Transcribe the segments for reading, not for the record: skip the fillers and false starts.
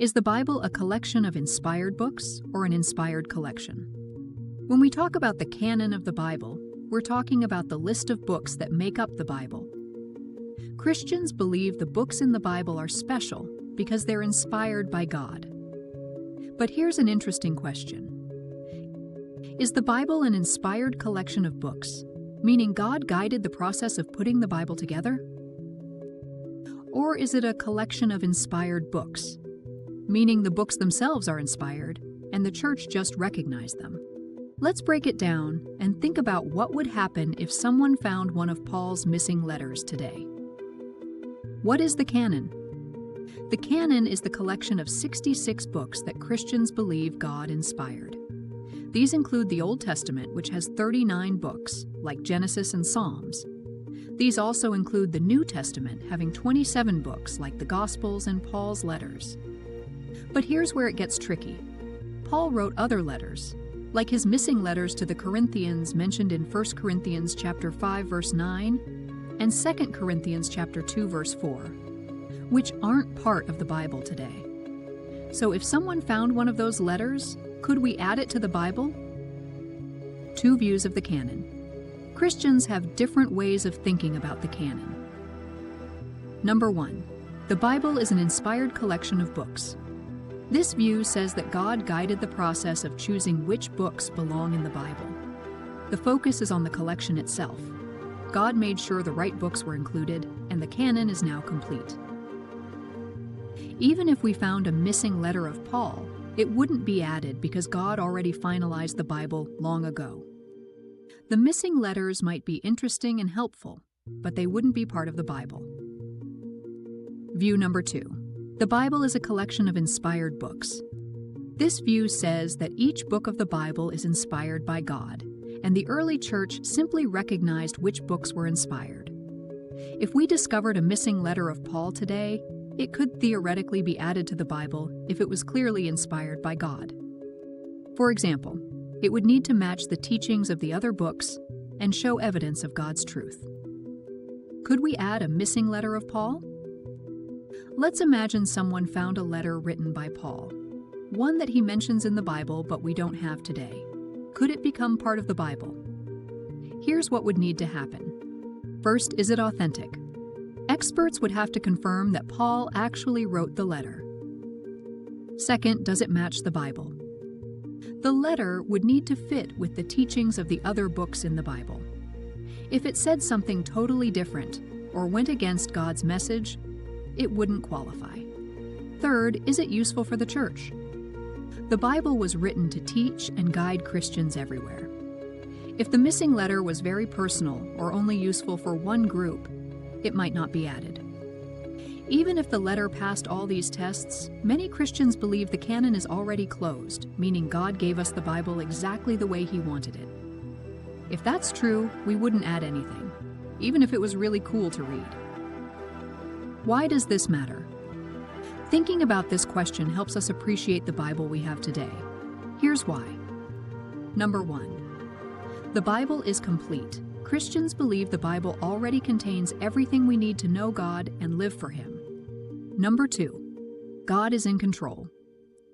Is the Bible a collection of inspired books or an inspired collection? When we talk about the canon of the Bible, we're talking about the list of books that make up the Bible. Christians believe the books in the Bible are special because they're inspired by God. But here's an interesting question. Is the Bible an inspired collection of books, meaning God guided the process of putting the Bible together? Or is it a collection of inspired books, meaning the books themselves are inspired and the church just recognized them? Let's break it down and think about what would happen if someone found one of Paul's missing letters today. What is the canon? The canon is the collection of 66 books that Christians believe God inspired. These include the Old Testament, which has 39 books, like Genesis and Psalms. These also include the New Testament, having 27 books, like the Gospels and Paul's letters. But here's where it gets tricky. Paul wrote other letters, like his missing letters to the Corinthians mentioned in 1 Corinthians chapter 5 verse 9 and 2 Corinthians chapter 2 verse 4, which aren't part of the Bible today. So if someone found one of those letters, could we add it to the Bible? Two views of the canon. Christians have different ways of thinking about the canon. Number 1. The Bible is an inspired collection of books. This view says that God guided the process of choosing which books belong in the Bible. The focus is on the collection itself. God made sure the right books were included, and the canon is now complete. Even if we found a missing letter of Paul, it wouldn't be added because God already finalized the Bible long ago. The missing letters might be interesting and helpful, but they wouldn't be part of the Bible. View number 2. The Bible is a collection of inspired books. This view says that each book of the Bible is inspired by God, and the early church simply recognized which books were inspired. If we discovered a missing letter of Paul today, it could theoretically be added to the Bible if it was clearly inspired by God. For example, it would need to match the teachings of the other books and show evidence of God's truth. Could we add a missing letter of Paul? Let's imagine someone found a letter written by Paul, one that he mentions in the Bible but we don't have today. Could it become part of the Bible? Here's what would need to happen. First, is it authentic? Experts would have to confirm that Paul actually wrote the letter. Second, does it match the Bible? The letter would need to fit with the teachings of the other books in the Bible. If it said something totally different or went against God's message, it wouldn't qualify. Third, is it useful for the church? The Bible was written to teach and guide Christians everywhere. If the missing letter was very personal or only useful for one group, it might not be added. Even if the letter passed all these tests, many Christians believe the canon is already closed, meaning God gave us the Bible exactly the way He wanted it. If that's true, we wouldn't add anything, even if it was really cool to read. Why does this matter? Thinking about this question helps us appreciate the Bible we have today. Here's why. Number 1. The Bible is complete. Christians believe the Bible already contains everything we need to know God and live for Him. Number 2. God is in control.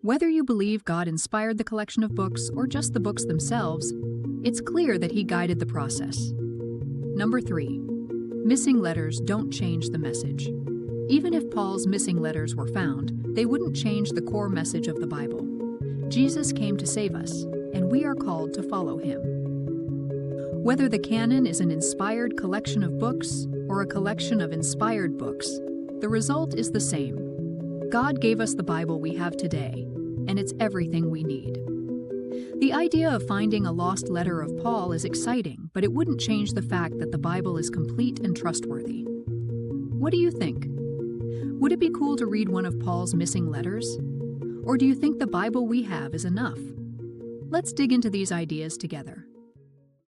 Whether you believe God inspired the collection of books or just the books themselves, it's clear that He guided the process. Number 3. Missing letters don't change the message. Even if Paul's missing letters were found, they wouldn't change the core message of the Bible. Jesus came to save us, and we are called to follow Him. Whether the canon is an inspired collection of books or a collection of inspired books, the result is the same. God gave us the Bible we have today, and it's everything we need. The idea of finding a lost letter of Paul is exciting, but it wouldn't change the fact that the Bible is complete and trustworthy. What do you think? Would it be cool to read one of Paul's missing letters? Or do you think the Bible we have is enough? Let's dig into these ideas together.